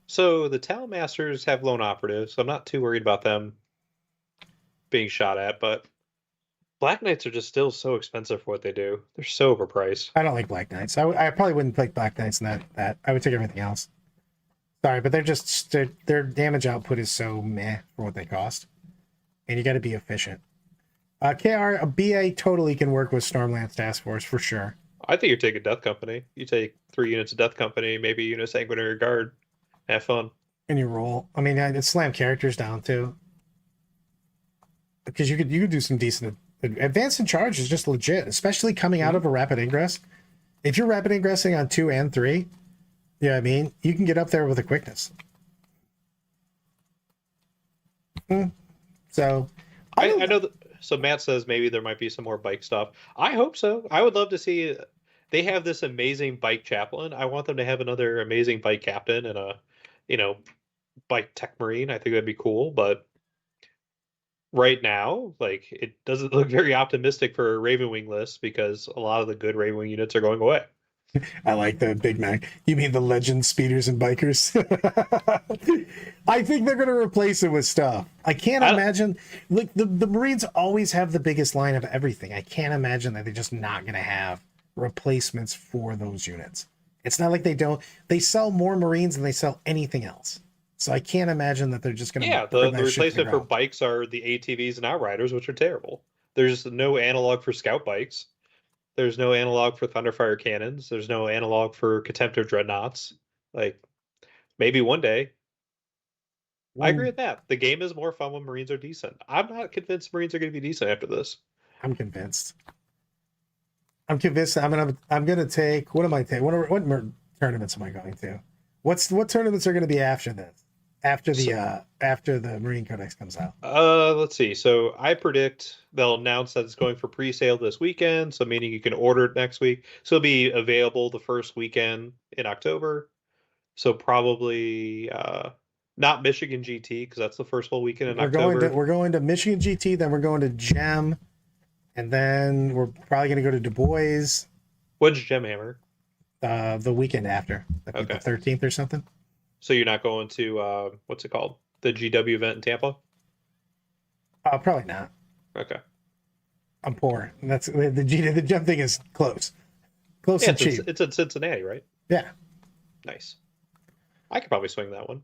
So the Talon Masters have lone operatives, so I'm not too worried about them being shot at, but Black Knights are just still so expensive for what they do. They're so overpriced. I don't like Black Knights. I probably wouldn't pick Black Knights in that. I would take everything else. Sorry, but their damage output is so meh for what they cost. And you got to be efficient. KR, a BA totally can work with Stormlance Task Force for sure. I think you're taking Death Company. You take 3 units of Death Company, maybe a unit of Sanguinary Guard. Have fun. And you roll. I mean, it slam characters down too. Because you could do some decent advance and charge is just legit, especially coming out of a rapid ingress. If you're rapid ingressing on 2 and 3, you know what I mean? You can get up there with a quickness. So I know that, so Matt says maybe there might be some more bike stuff. I hope so. I would love to see they have this amazing bike chaplain. I want them to have another amazing bike captain and a, bike tech marine. I think that'd be cool, but right now, like it doesn't look very optimistic for a Ravenwing list because a lot of the good Ravenwing units are going away. I like the Big Mac. You mean the Legend Speeders and Bikers? I think they're going to replace it with stuff. I can't I, imagine. Like the Marines always have the biggest line of everything. I can't imagine that they're just not going to have replacements for those units. It's not like they don't. They sell more Marines than they sell anything else. So I can't imagine that they're just going to yeah, burn the that shit to the replacement for ground. bikes are the ATVs and Outriders, which are terrible. There's no analog for scout bikes. There's no analog for Thunderfire cannons. There's no analog for Contemptor dreadnoughts. Like maybe one day. I agree One, with that. The game is more fun when Marines are decent. I'm not convinced Marines are going to be decent after this. I'm convinced. I'm convinced. I'm gonna take. What am I taking? What tournaments am I going to? What tournaments are going to be after this? So, After the Marine Codex comes out. let's see. So I predict they'll announce that it's going for pre-sale this weekend, so meaning you can order it next week. So it'll be available the first weekend in October. So probably not Michigan GT because that's the first whole weekend in October. We're going to Michigan GT, then we're going to Gem, and then we're probably going to go to Du Bois When's Gemhammer? the weekend after. That'd be Okay. the 13th or something. So you're not going to what's it called? The GW event in Tampa? Probably not. Okay. I'm poor. That's the Gem thing is close Yeah, and cheap. it's in Cincinnati, right? Yeah, Nice. I could probably swing that one.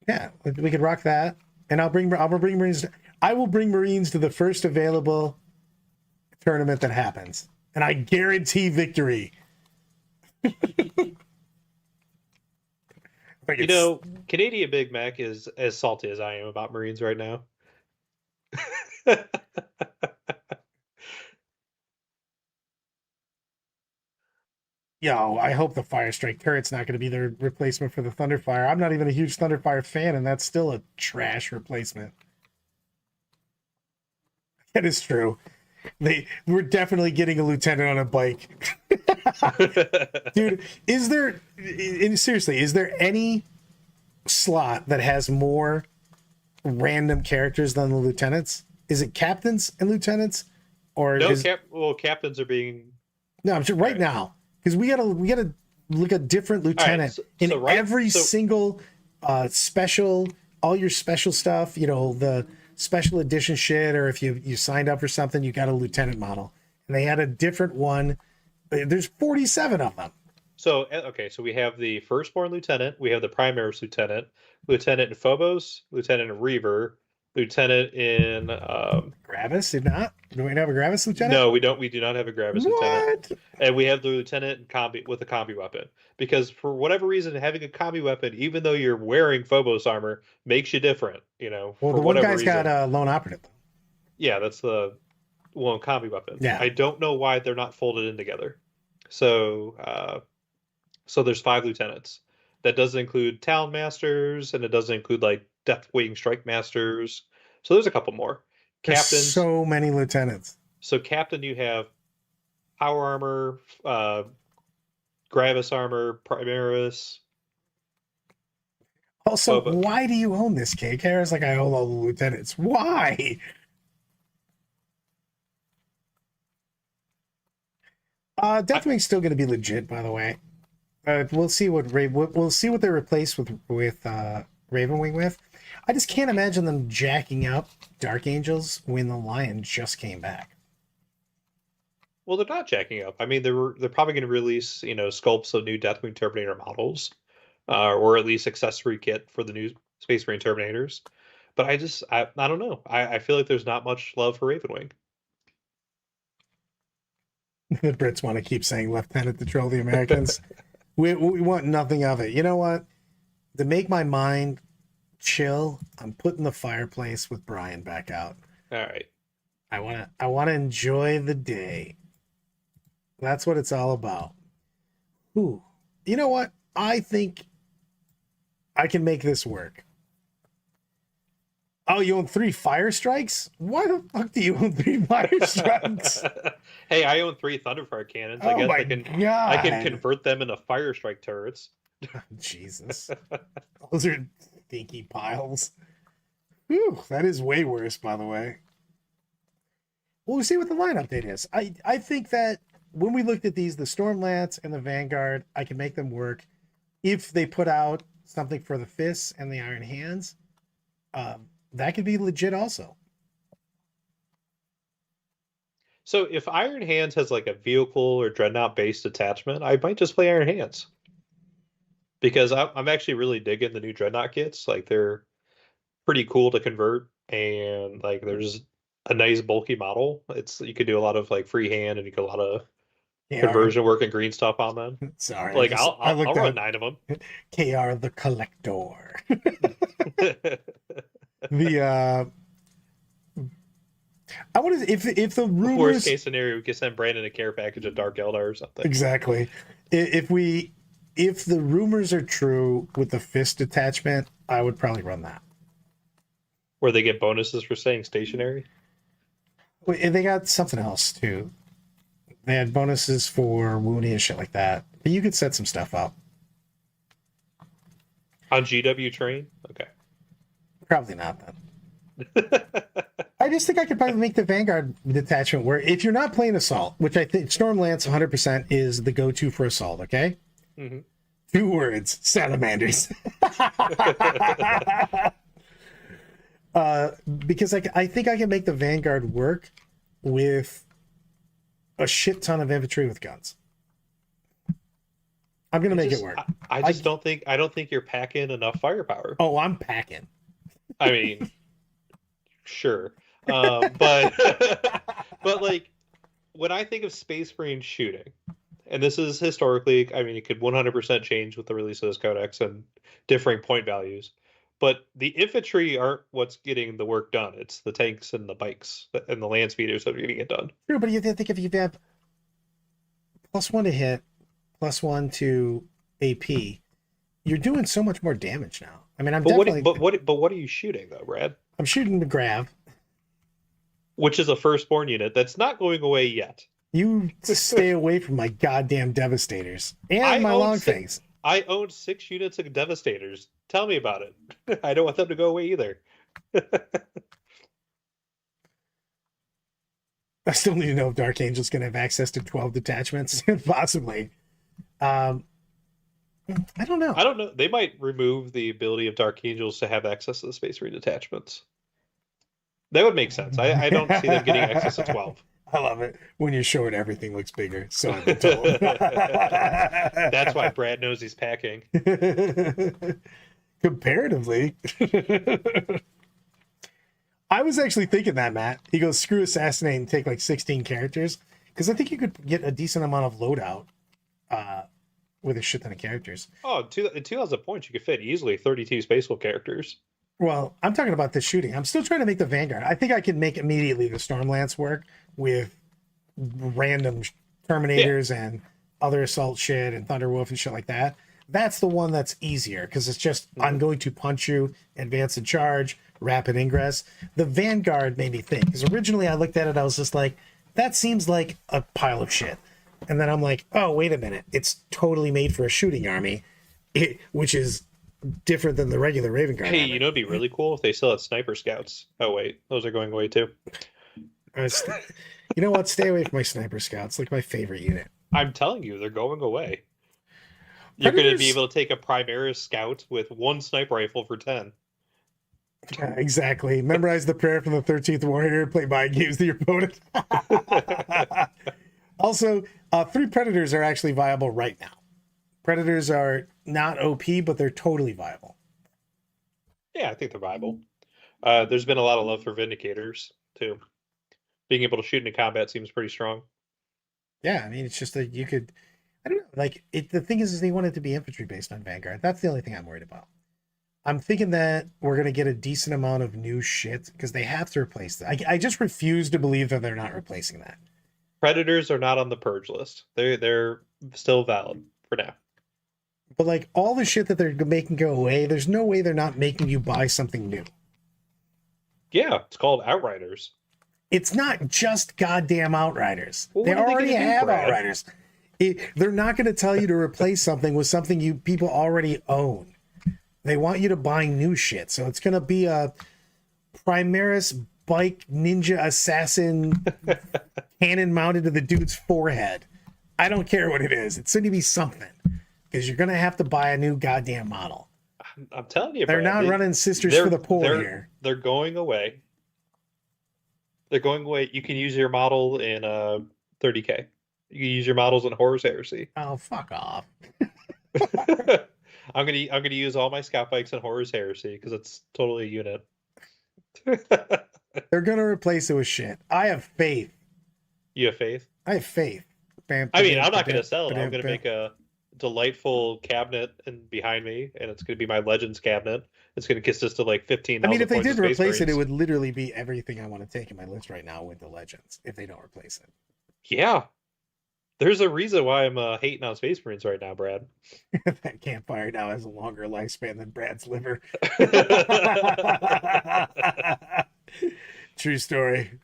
yeah. We could rock that, and I'll bring Marines. I will bring Marines to the first available tournament that happens, and I guarantee victory. Like You know, Canadian Big Mac is as salty as I am about Marines right now. yo, I hope the Fire Strike turret's not going to be their replacement for the Thunderfire. I'm not even a huge Thunderfire fan, and that's still a trash replacement. That is true. We're definitely getting a lieutenant on a bike. Dude, seriously, is there any slot that has more random characters than the lieutenants? Is it captains and lieutenants, or No, is captains are being no? I'm sure right now because we gotta look at different lieutenant in every single special, all your special stuff. You know, the special edition shit, or if you signed up for something, you got a lieutenant model, and they had a different one. There's 47 of them. So okay, so we have the firstborn lieutenant, we have the primaris lieutenant, lieutenant in Phobos, lieutenant in Reaver, lieutenant in Gravis did not. Do we have a Gravis lieutenant? no, we don't. We do not have a Gravis lieutenant, and we have the lieutenant in combi with a combi weapon because for whatever reason, having a combi weapon, even though you're wearing Phobos armor, makes you different. You know, Well, for the one whatever guy's reason. got a lone operative. Yeah, that's the one combi weapon. Yeah. I don't know why they're not folded in together. So so there's 5 lieutenants. That doesn't include Talon Masters, and it doesn't include like Deathwing Strike Masters. So there's a couple more. There's Captains. so many lieutenants. So captain, you have Power Armor, Gravis Armor, Primaris. Also, why do you own this, K? Kara's like, I own all the lieutenants. Why? Deathwing's still going to be legit, by the way. We'll see what we'll see what they replace with Ravenwing with. I just can't imagine them jacking up Dark Angels when the Lion just came back. Well, they're not jacking up. I mean, they're probably going to release sculpts of new Deathwing Terminator models, or at least accessory kit for the new Space Marine Terminators. But I don't know. I feel like there's not much love for Ravenwing. The Brits want to keep saying Lieutenant to troll the Americans. we want nothing of it. You know what? To make my mind chill, I'm putting the fireplace with Brian back out. All right. I want to enjoy the day. That's what it's all about. Ooh. You know what? I think I can make this work. Oh, you own 3 fire strikes? Why the fuck do you own 3 fire strikes? Hey, I own 3 Thunderfire cannons. Oh I guess my I can convert them into fire strike turrets. Jesus. Those are stinky piles. Whew, that is way worse, by the way. Well, we'll see what the line update is. I think that when we looked at these, the Stormlance and the Vanguard, I can make them work. If they put out something for the Fists and the Iron Hands, that could be legit also. So if Iron Hands has like a vehicle or dreadnought based attachment, I might just play Iron Hands because I'm actually really digging the new dreadnought kits. Like they're pretty cool to convert, and like there's a nice bulky model. It's you could do a lot of like freehand and you get a lot of KR, conversion work and green stuff on them. sorry, Like I I'll looked run at 9 of them. KR the Collector. The I want to if the rumors, Worst case scenario, we could send Brandon a care package of Dark Eldar or something. exactly, if the rumors are true with the Fist attachment, I would probably run that. Where they get bonuses for staying stationary. And they got something else too. They had bonuses for wounding and shit like that. But you could set some stuff up. On GW train? Okay. Probably not then. I just think I could probably make the Vanguard detachment where if you're not playing Assault, which I think Stormlance 100% is the go-to for Assault, okay? Mm-hmm. 2 words, Salamanders. Because I think I can make the Vanguard work with a shit ton of infantry with guns. I'm gonna make it work. I don't think you're packing enough firepower. Oh, I'm packing. I mean, sure, but but like when I think of Space Marine shooting, and this is historically, I mean, it could 100% change with the release of this codex and differing point values. But the infantry aren't what's getting the work done. It's the tanks and the bikes and the land speeders that are getting it done. True, but you think if you have +1 to hit, +1 to AP, you're doing so much more damage now. I mean, but what are you shooting though, Brad? I'm shooting the Grav, which is a firstborn unit that's not going away yet. You stay away from my goddamn Devastators and my long things. I own 6 units of Devastators. Tell me about it. I don't want them to go away either. I still need to know if Dark Angel's going to have access to 12 detachments. Possibly. I don't know. I don't know. They might remove the ability of Dark Angels to have access to the Space Marine detachments. That would make sense. I don't see them getting access to 12. I love it. When you're short, everything looks bigger. So I've been told. That's why Brad knows he's packing. Comparatively. I was actually thinking that, Matt. He goes, screw Assassinate and take like 16 characters. Because I think you could get a decent amount of loadout with a shit ton of characters. Oh, in 2,000 points, you could fit easily 32 Spacewolf characters. Well, I'm talking about the shooting. I'm still trying to make the Vanguard. I think I can make immediately the Stormlance work with random Terminators and other assault shit and Thunderwolf and shit like that. That's the one that's easier because it's just I'm going to punch you, advance and charge, rapid ingress. The Vanguard made me think because originally I looked at it, I was just like, that seems like a pile of shit. And then I'm like, oh, wait a minute. It's totally made for a shooting army, which is different than the regular Raven Guard. Hey, army. you know, it'd be really cool if they still had Sniper Scouts. Oh, wait. Those are going away, too. You know what? Stay away from my Sniper Scouts. Like my favorite unit. I'm telling you, they're going away. You're going to be able to take a Primaris Scout with 1 sniper rifle for 10. Exactly. Memorize the prayer from the 13th Warrior. Play mind games to your opponent. Also, 3 Predators are actually viable right now. Predators are not OP, but they're totally viable. Yeah, I think they're viable. There's been a lot of love for Vindicators, too. Being able to shoot into combat seems pretty strong. Yeah, I mean, it's just that you could... I don't know. Like, the thing is they want it to be infantry based on Vanguard. That's the only thing I'm worried about. I'm thinking that we're going to get a decent amount of new shit because they have to replace that. I just refuse to believe that they're not replacing that. Predators are not on the purge list. They're still valid for now. But like all the shit that they're making go away, there's no way they're not making you buy something new. Yeah, it's called Outriders. It's not just goddamn Outriders. Well, they already have Brad? Outriders. They're not going to tell you to replace something with something people already own. They want you to buy new shit. So it's going to be a Primaris bike ninja assassin cannon mounted to the dude's forehead. I don't care what it is. It's going to be something because you're going to have to buy a new goddamn model. I'm telling you, They're Brad. not running Sisters for They're the Poor they're here. they're going away. They're going away. You can use your model in 30K. You can use your models in Horror's Heresy. Oh, fuck off. I'm gonna use all my scout bikes in Horror's Heresy because it's totally a unit. They're going to replace it with shit. I have faith. You have faith? I have faith. I mean, I'm not gonna sell it. I'm gonna make a delightful cabinet and behind me, and it's gonna be my Legends cabinet. It's gonna consist of like 15,000 I mean, if they points did of Space replace it, it Marines. would literally be everything I want to take in my list right now with the Legends if they don't replace it. Yeah, there's a reason why I'm hating on Space Marines right now, Brad. That campfire now has a longer lifespan than Brad's liver. True story.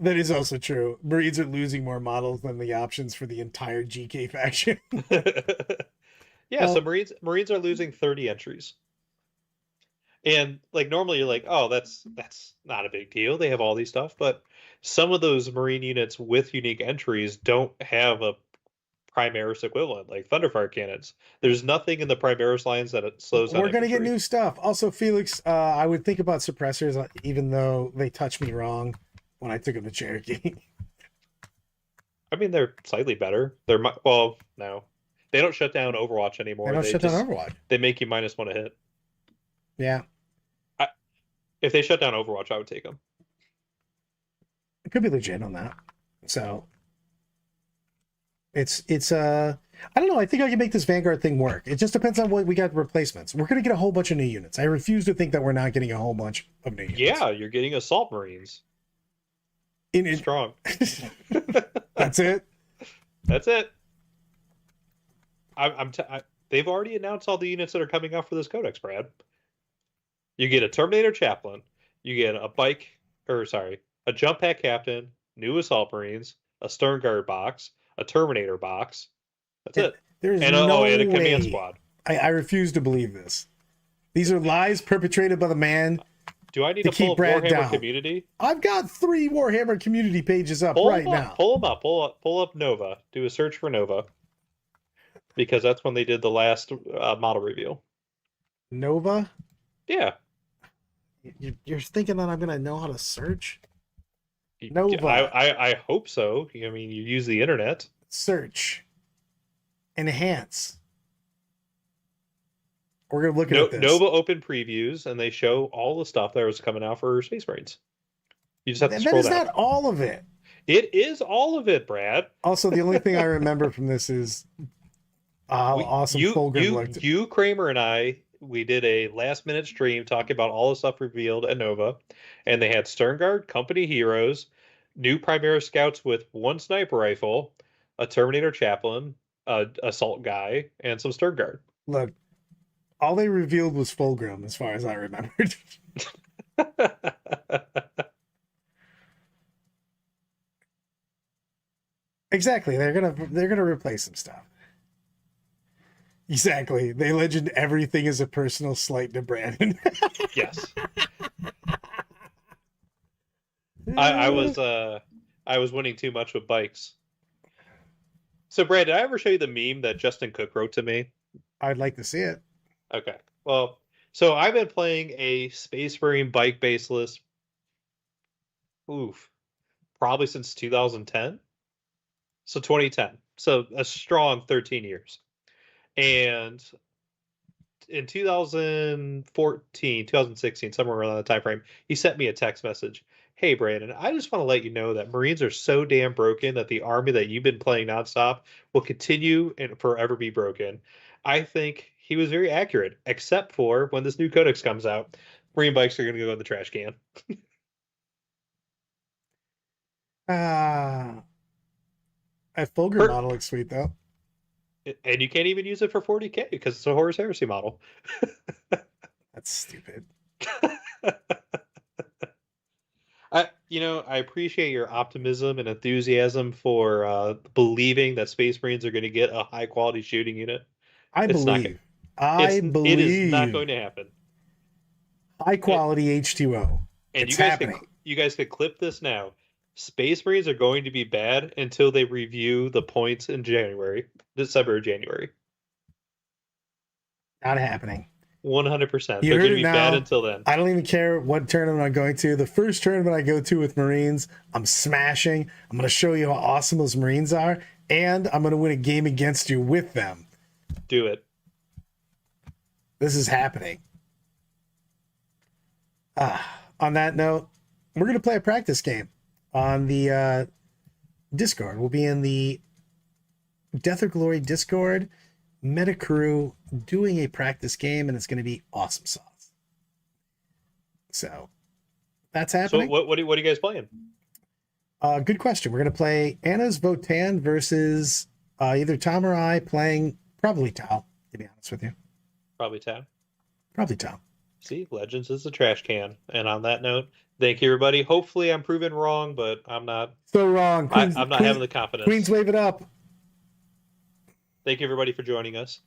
That is also true. Marines are losing more models than the options for the entire GK faction. Yeah, so Marines are losing 30 entries. And like normally you're like, oh, that's not a big deal. They have all these stuff, but some of those Marine units with unique entries don't have a Primaris equivalent, like Thunderfire cannons. There's nothing in the Primaris lines that it slows down We're going to get infantry. new stuff. Also, Felix, I would think about suppressors, even though they touched me wrong when I took them to Cherokee. I mean, they're slightly better. Well, no, they don't shut down Overwatch anymore. They don't shut down Overwatch. They make you -1 a hit. Yeah. If they shut down Overwatch, I would take them. It could be legit on that. So it's I don't know. I think I can make this Vanguard thing work. It just depends on what we got replacements. We're gonna get a whole bunch of new units. I refuse to think that we're not getting a whole bunch of new units. Yeah, you're getting Assault Marines. Strong. That's it. That's it. They've already announced all the units that are coming out for this codex, Brad. You get a Terminator Chaplain, you get a Jump Pack Captain, new Assault Marines, a Stern Guard box, a Terminator box. That's it. There's and no and a way. Command Squad. I refuse to believe this. These are lies perpetrated by the man. Do I need to pull up Warhammer Community? I've got 3 Warhammer Community pages up now. Pull them up. Pull up Nova. Do a search for Nova. Because that's when they did the last model reveal. Nova? Yeah. You're thinking that I'm going to know how to search? Nova. I hope so. I mean, you use the internet. Search. Enhance. We're going to look at this. Nova open previews, and they show all the stuff that was coming out for Space Marines. You just have to scroll down. That is not all of it. It is all of it, Brad. Also, the only thing I remember from this is how awesome Fulgrim looked. You, Kramer, and I, we did a last-minute stream talking about all the stuff revealed at Nova, and they had Stern Guard, Company Heroes, new Primaris Scouts with 1 sniper rifle, a Terminator Chaplain, Assault Guy, and some Stern Guard. Look, all they revealed was Fulgrim, as far as I remembered. Exactly. They're gonna replace some stuff. Exactly. They legend everything is a personal slight to Brandon. Yes. I was winning too much with bikes. So, Brad, did I ever show you the meme that Justin Cook wrote to me? I'd like to see it. Okay. Well, so I've been playing a Space Marine bike baseless, probably since 2010. So 2010. So a strong 13 years. And in 2014, 2016, somewhere around that time frame, he sent me a text message. Hey, Brandon, I just want to let you know that Marines are so damn broken that the army that you've been playing nonstop will continue and forever be broken. I think he was very accurate, except for when this new codex comes out, Marine bikes are going to go in the trash can. A Fulgrim model looks sweet, though. And you can't even use it for 40K because it's a Horus Heresy model. That's stupid. I appreciate your optimism and enthusiasm for believing that Space Marines are going to get a high quality shooting unit. I believe it is not going to happen. High quality H2O. And it's happening. You guys could clip this now. Space Marines are going to be bad until they review the points in December or January. Not happening. 100%. You They're heard going to it be bad now. until then. I don't even care what tournament I'm going to. The first tournament I go to with Marines, I'm smashing. I'm going to show you how awesome those Marines are, and I'm going to win a game against you with them. Do it. This is happening. On that note, we're going to play a practice game on the Discord. We'll be in the Death or Glory Discord, Meta Crew, doing a practice game, and it's going to be awesome sauce. So that's happening. So what are you guys playing? Good question. We're going to play Anna's Votan versus either Tom or I, playing probably Tao, to be honest with you. Probably Tao. Probably Tao. See, Legends is a trash can. And on that note, thank you, everybody. Hopefully I'm proven wrong, but I'm not. So wrong. I'm not having the confidence. Queens, wave it up. Thank you, everybody, for joining us.